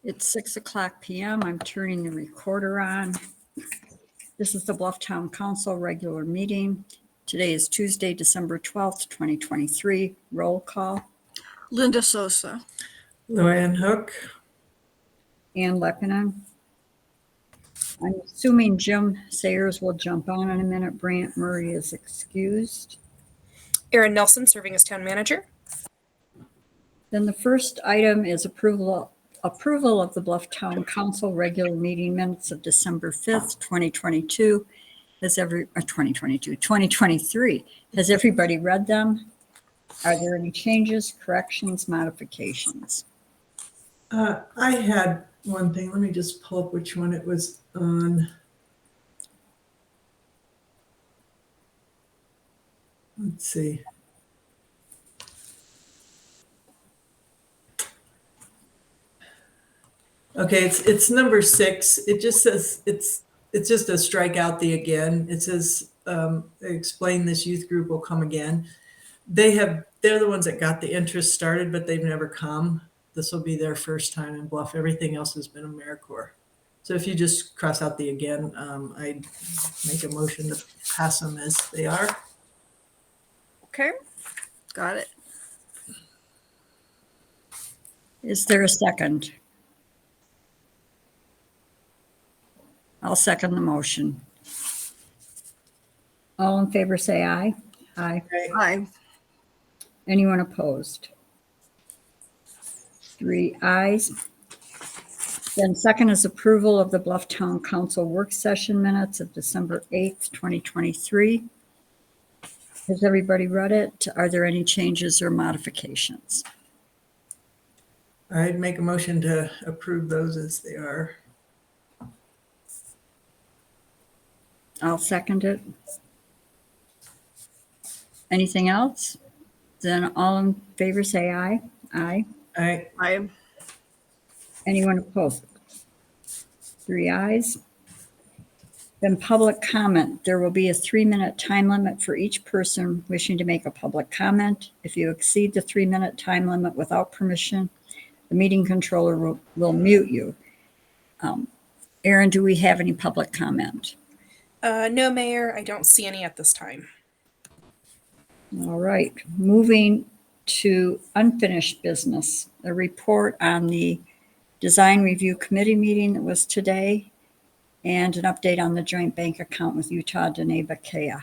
It's 6:00 p.m. I'm turning the recorder on. This is the Bluff Town Council regular meeting. Today is Tuesday, December 12th, 2023. Roll call. Linda Sosa. Luanne Hook. Ann Leppanen. I'm assuming Jim Sayers will jump on in a minute. Brant Murray is excused. Erin Nelson serving as town manager. Then the first item is approval of the Bluff Town Council regular meeting minutes of December 5th, 2022. 2023. Has everybody read them? Are there any changes, corrections, modifications? I had one thing. Let me just pull up which one it was on. Let's see. Okay, it's number 6. It just says it's just a strike out the again. It says explain this youth group will come again. They're the ones that got the interest started, but they've never come. This will be their first time in Bluff. Everything else has been AmeriCorps. So if you just cross out the again, I'd make a motion to pass them as they are. Okay, got it. Is there a second? I'll second the motion. All in favor say aye. Aye. Aye. Anyone opposed? 3 ayes. Then second is approval of the Bluff Town Council work session minutes of December 8th, 2023. Has everybody read it? Are there any changes or modifications? I'd make a motion to approve those as they are. I'll second it. Anything else? Then all in favor say aye. Aye. Aye. Anyone opposed? 3 ayes. Then public comment. There will be a 3-minute time limit for each person wishing to make a public comment. If you exceed the 3-minute time limit without permission, the meeting controller will mute you. Erin, do we have any public comment? No, Mayor, I don't see any at this time. All right, moving to unfinished business, a report on the Design Review Committee meeting that was today, and an update on the joint bank account with Utah Deneba Kea.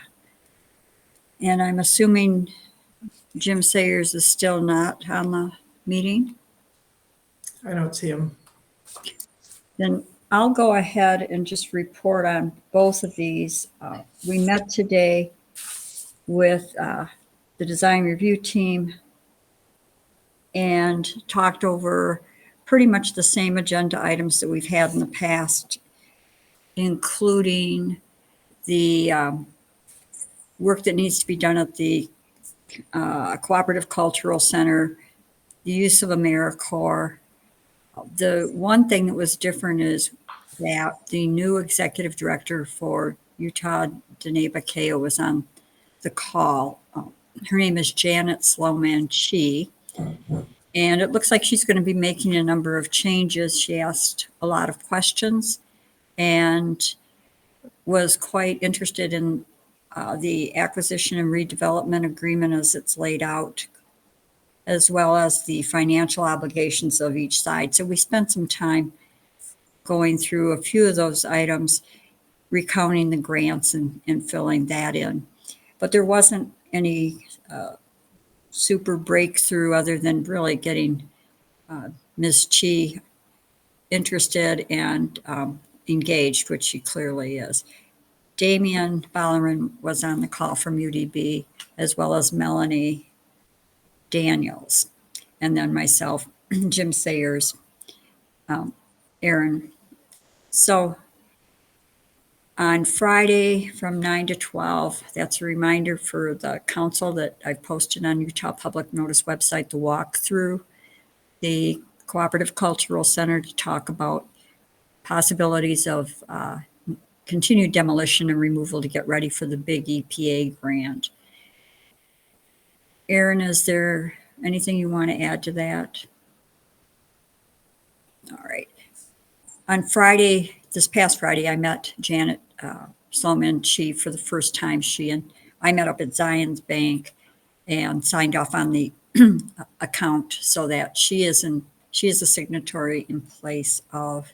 And I'm assuming Jim Sayers is still not on the meeting. I don't see them. Then I'll go ahead and just report on both of these. We met today with the design review team and talked over pretty much the same agenda items that we've had in the past, including the work that needs to be done at the Cooperative Cultural Center, the use of AmeriCorps. The one thing that was different is that the new executive director for Utah Deneba Kea was on the call. Her name is Janet Sloman-Chi, and it looks like she's going to be making a number of changes. She asked a lot of questions and was quite interested in the acquisition and redevelopment agreement as it's laid out, as well as the financial obligations of each side. So we spent some time going through a few of those items, recounting the grants and filling that in. But there wasn't any super breakthrough other than really getting Ms. Chi interested and engaged, which she clearly is. Damian Ballerin was on the call from UDB, as well as Melanie Daniels, and then myself, Jim Sayers, Erin. So on Friday from 9 to 12, that's a reminder for the council that I've posted on Utah Public Notice website to walk through the Cooperative Cultural Center to talk about possibilities of continued demolition and removal to get ready for the big EPA grant. Erin, is there anything you want to add to that? All right. On Friday, this past Friday, I met Janet Sloman. She, for the first time, she and I met up at Zion's Bank and signed off on the account so that she is a signatory in place of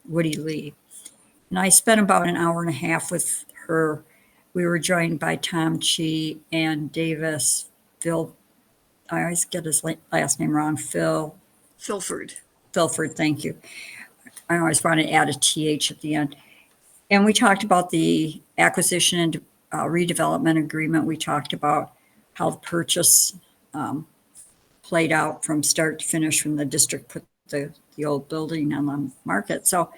Woody Lee. And I spent about an hour and a half with her. We were joined by Tom Chi and Davis, Phil. I always get his last name wrong. Filford. Filford, thank you. I always want to add a TH at the end. And we talked about the acquisition and redevelopment agreement. We talked about how the purchase played out from start to finish when the district put the old building on the market. So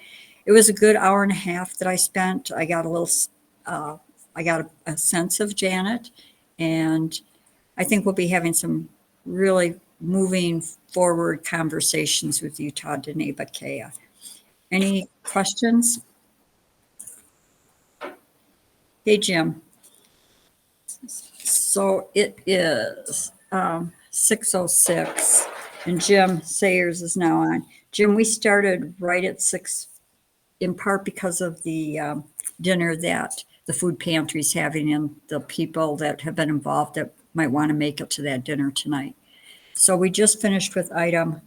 it was a good hour and a half that I spent. I got a sense of Janet, and I think we'll be having some really moving forward conversations with Utah Dene Bakea. Any questions? Hey, Jim. So it is 6:06, and Jim Sayers is now on. Jim, we started right at 6, in part because of the dinner that the food pantry is having and the people that have been involved that might want to make it to that dinner tonight. So we just finished with item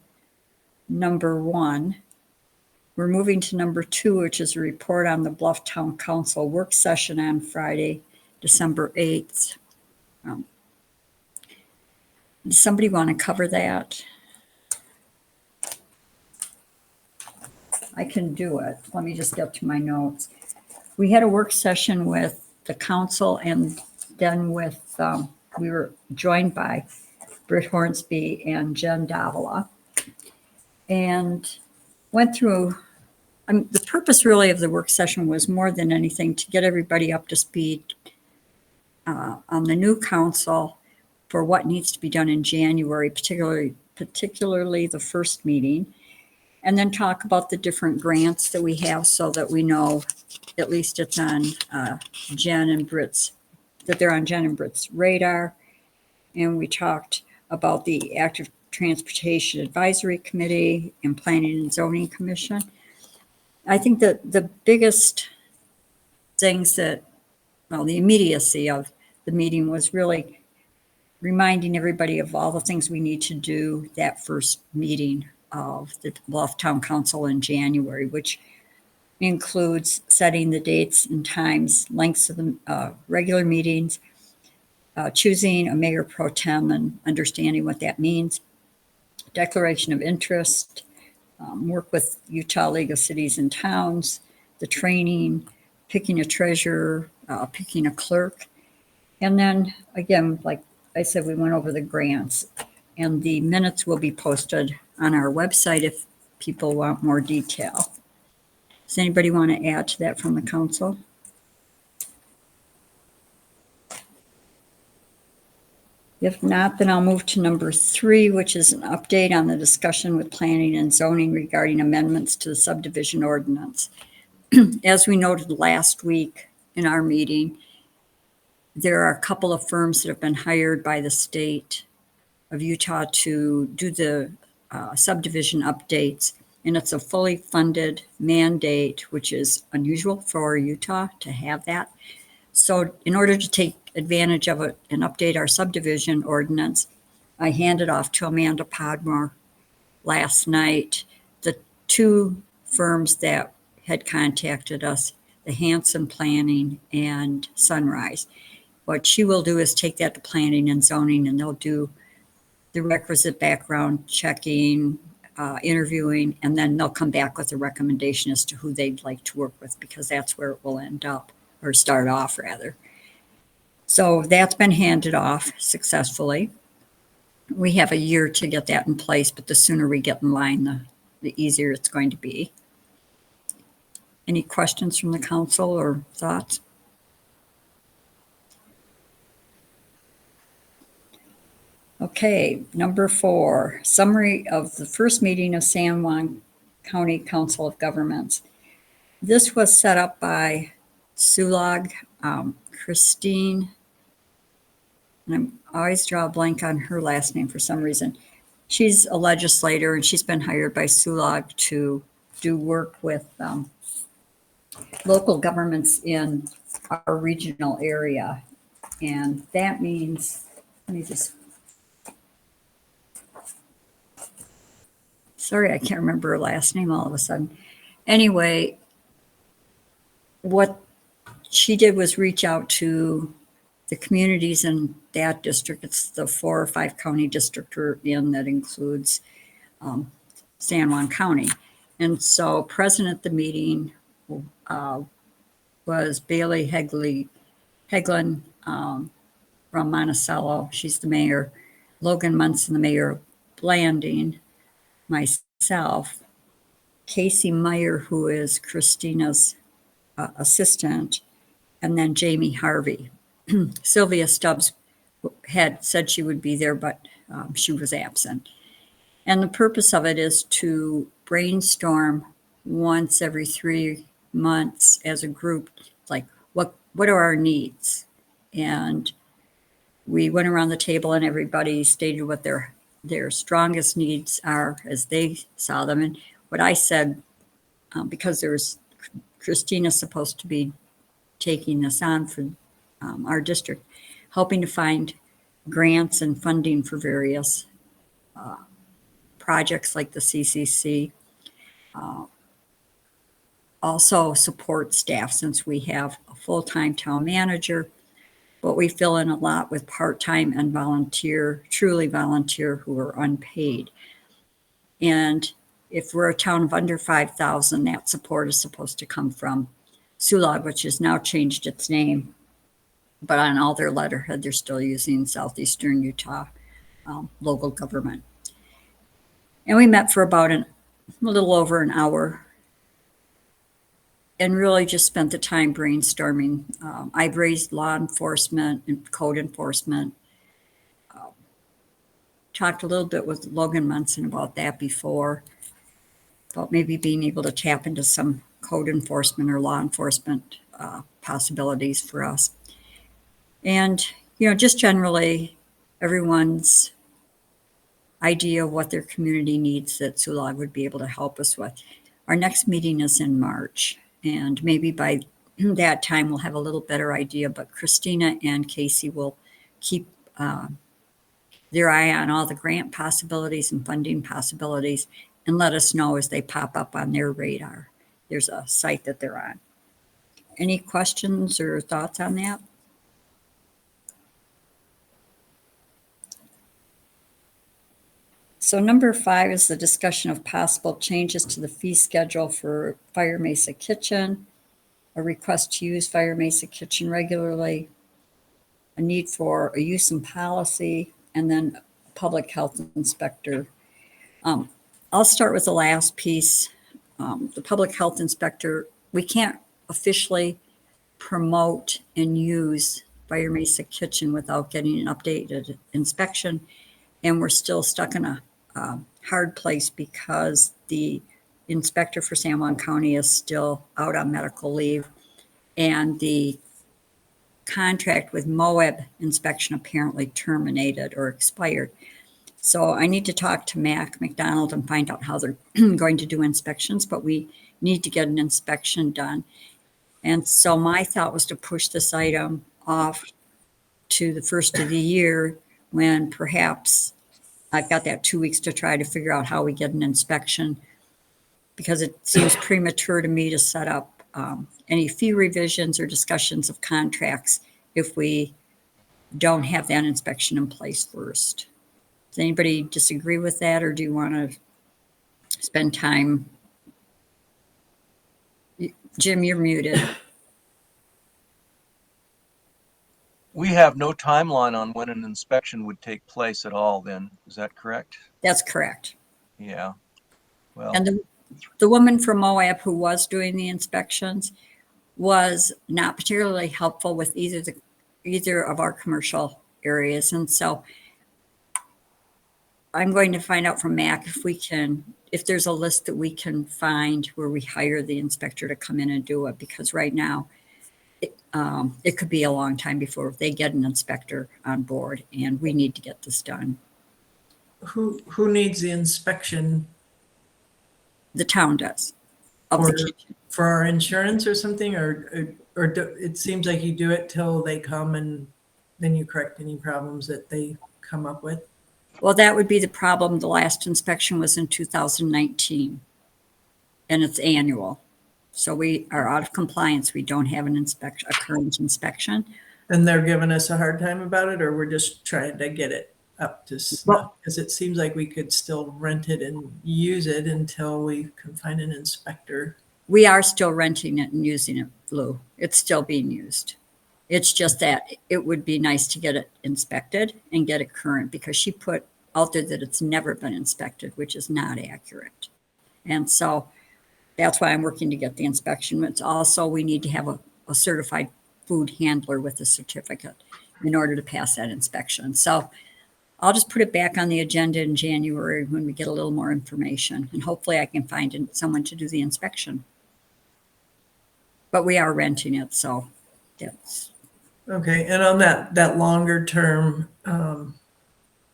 number 1. We're moving to number 2, which is a report on the Bluff Town Council work session on Friday, December 8th. Does somebody want to cover that? I can do it. Let me just get to my notes. We had a work session with the council, and then with, we were joined by Britt Hornsby and Jen Davila, and went through, the purpose really of the work session was more than anything to get everybody up to speed on the new council for what needs to be done in January, particularly the first meeting, and then talk about the different grants that we have so that we know at least it's on Jen and Britt's, that they're on Jen and Britt's radar. And we talked about the Active Transportation Advisory Committee and Planning and Zoning Commission. I think that the biggest things that, well, the immediacy of the meeting was really reminding everybody of all the things we need to do that first meeting of the Bluff Town Council in January, which includes setting the dates and times, lengths of the regular meetings, choosing a mayor pro tem and understanding what that means, declaration of interest, work with Utah League of Cities and Towns, the training, picking a treasurer, picking a clerk. And then again, like I said, we went over the grants, and the minutes will be posted on our website if people want more detail. Does anybody want to add to that from the council? If not, then I'll move to number 3, which is an update on the discussion with planning and zoning regarding amendments to the subdivision ordinance. As we noted last week in our meeting, there are a couple of firms that have been hired by the state of Utah to do the subdivision updates, and it's a fully funded mandate, which is unusual for Utah to have that. So in order to take advantage of it and update our subdivision ordinance, I handed off to Amanda Podmore last night the 2 firms that had contacted us, the Hanson Planning and Sunrise. What she will do is take that to planning and zoning, and they'll do the requisite background checking, interviewing, and then they'll come back with a recommendation as to who they'd like to work with, because that's where it will end up, or start off rather. So that's been handed off successfully. We have a year to get that in place, but the sooner we get in line, the easier it's going to be. Any questions from the council or thoughts? Okay, number 4, summary of the first meeting of San Juan County Council of Governments. This was set up by Sulag, Christine, and I always draw a blank on her last name for some reason. She's a legislator, and she's been hired by SULOG to do work with local governments in our regional area. And that means, let me just, sorry, I can't remember her last name all of a sudden. Anyway, what she did was reach out to the communities in that district. It's the 4 or 5 county district we're in that includes San Juan County. And so present at the meeting was Bailey Heglin from Monticello. She's the mayor. Logan Munson, the mayor of Blanding. Myself. Casey Meyer, who is Christina's assistant. And then Jamie Harvey. Sylvia Stubbs had said she would be there, but she was absent. And the purpose of it is to brainstorm once every 3 months as a group, like what are our needs? And we went around the table and everybody stated what their strongest needs are as they saw them. And what I said, because there's Christina's supposed to be taking this on for our district, helping to find grants and funding for various projects like the CCC. Also support staff, since we have a full-time town manager, but we fill in a lot with part-time and volunteer, truly volunteer, who are unpaid. And if we're a town of under 5,000, that support is supposed to come from SULOG, which has now changed its name. But on all their letterhead, they're still using Southeastern Utah local government. And we met for about a little over an hour and really just spent the time brainstorming. I've raised law enforcement and code enforcement. Talked a little bit with Logan Munson about that before, about maybe being able to tap into some code enforcement or law enforcement possibilities for us. And, just generally everyone's idea of what their community needs that SULOG would be able to help us with. Our next meeting is in March, and maybe by that time we'll have a little better idea, but Christina and Casey will keep their eye on all the grant possibilities and funding possibilities and let us know as they pop up on their radar. There's a site that they're on. Any questions or thoughts on that? So number 5 is the discussion of possible changes to the fee schedule for Fire Mesa Kitchen, a request to use Fire Mesa Kitchen regularly, a need for a use and policy, and then public health inspector. I'll start with the last piece. The public health inspector, we can't officially promote and use Fire Mesa Kitchen without getting an updated inspection. And we're still stuck in a hard place because the inspector for San Juan County is still out on medical leave, and the contract with Moab inspection apparently terminated or expired. So I need to talk to Mac McDonald and find out how they're going to do inspections, but we need to get an inspection done. And so my thought was to push this item off to the first of the year, when perhaps I've got that 2 weeks to try to figure out how we get an inspection, because it seems premature to me to set up any fee revisions or discussions of contracts if we don't have that inspection in place first. Does anybody disagree with that, or do you want to spend time? Jim, you're muted. We have no timeline on when an inspection would take place at all then, is that correct? That's correct. Yeah, well, And the woman from Moab who was doing the inspections was not particularly helpful with either of our commercial areas. And so I'm going to find out from Mac if there's a list that we can find where we hire the inspector to come in and do it, because right now it could be a long time before they get an inspector on board, and we need to get this done. who needs the inspection The town does. Of for, the kitchen. for our insurance or something, or it seems like you do it till they come and then you correct any problems that they come up with? Well, that would be the problem. The last inspection was in 2019, and it's annual. So we are out of compliance. We don't have a current inspection. And they're giving us a hard time about it, or we're just trying to get it up to snuff? Because it seems like we could still rent it and use it until we can find an inspector. We are still renting it and using it, Lou. It's still being used. It's just that it would be nice to get it inspected and get it current, because she put out there that it's never been inspected, which is not accurate. And so that's why I'm working to get the inspection. It's also, we need to have a certified food handler with a certificate in order to pass that inspection. So I'll just put it back on the agenda in January when we get a little more information, and hopefully I can find someone to do the inspection. But we are renting it, so that's. Okay, and on that longer term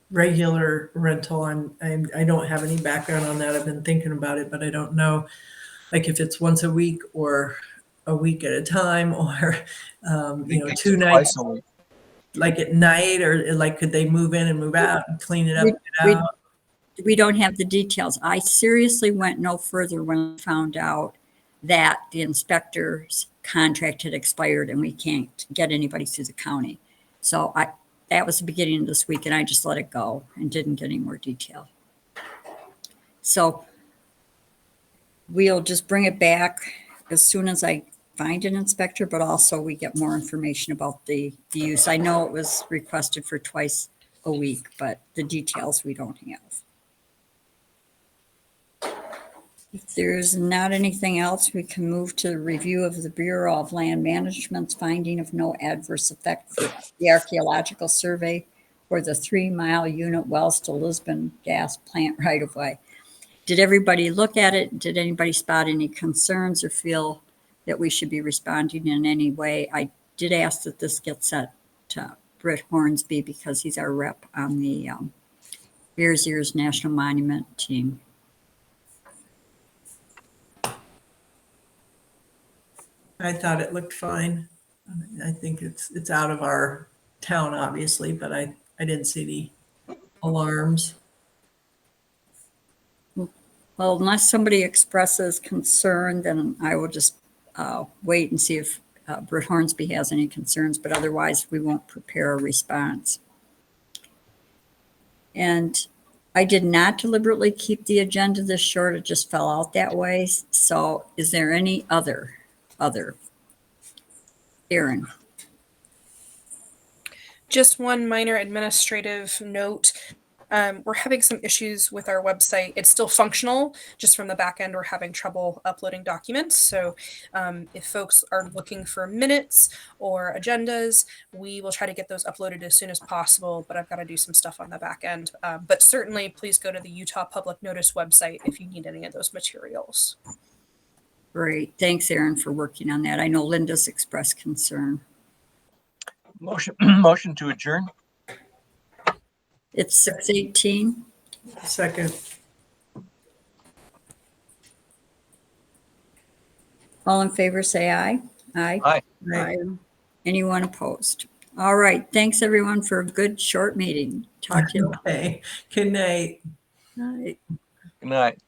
regular rental, I don't have any background on that. I've been thinking about it, but I don't know, like, if it's once a week or a week at a time, or two nights, Twice a week. like at night, or like could they move in and move out and clean it up? We- get out? We don't have the details. I seriously went no further when I found out that the inspector's contract had expired and we can't get anybody through the county. So that was the beginning of this week, and I just let it go and didn't get any more detail. So we'll just bring it back as soon as I find an inspector, but also we get more information about the use. I know it was requested for twice a week, but the details we don't have. If there's not anything else, we can move to the review of the Bureau of Land Management's finding of no adverse effect for the archaeological survey for the 3-mile unit wells to Lisbon gas plant right of way. Did everybody look at it? Did anybody spot any concerns or feel that we should be responding in any way? I did ask that this gets sent to Britt Hornsby, because he's our rep on the Bears Ears National Monument team. I thought it looked fine. I think it's out of our town, obviously, but I didn't see the alarms. Well, unless somebody expresses concern, then I will just wait and see if Britt Hornsby has any concerns, but otherwise we won't prepare a response. And I did not deliberately keep the agenda this short. It just fell out that way. So is there any other? Erin? Just one minor administrative note. We're having some issues with our website. It's still functional, just from the back end, we're having trouble uploading documents. So if folks are looking for minutes or agendas, we will try to get those uploaded as soon as possible, but I've got to do some stuff on the back end. But certainly please go to the Utah Public Notice website if you need any of those materials. Great. Thanks, Erin, for working on that. I know Linda's expressed concern. Motion to adjourn. It's 6:18. Second. All in favor, say aye. Aye. Aye. Right. Anyone opposed? All right. Thanks, everyone, for a good short meeting. Talk to you. Okay. Good night. Night. Good night.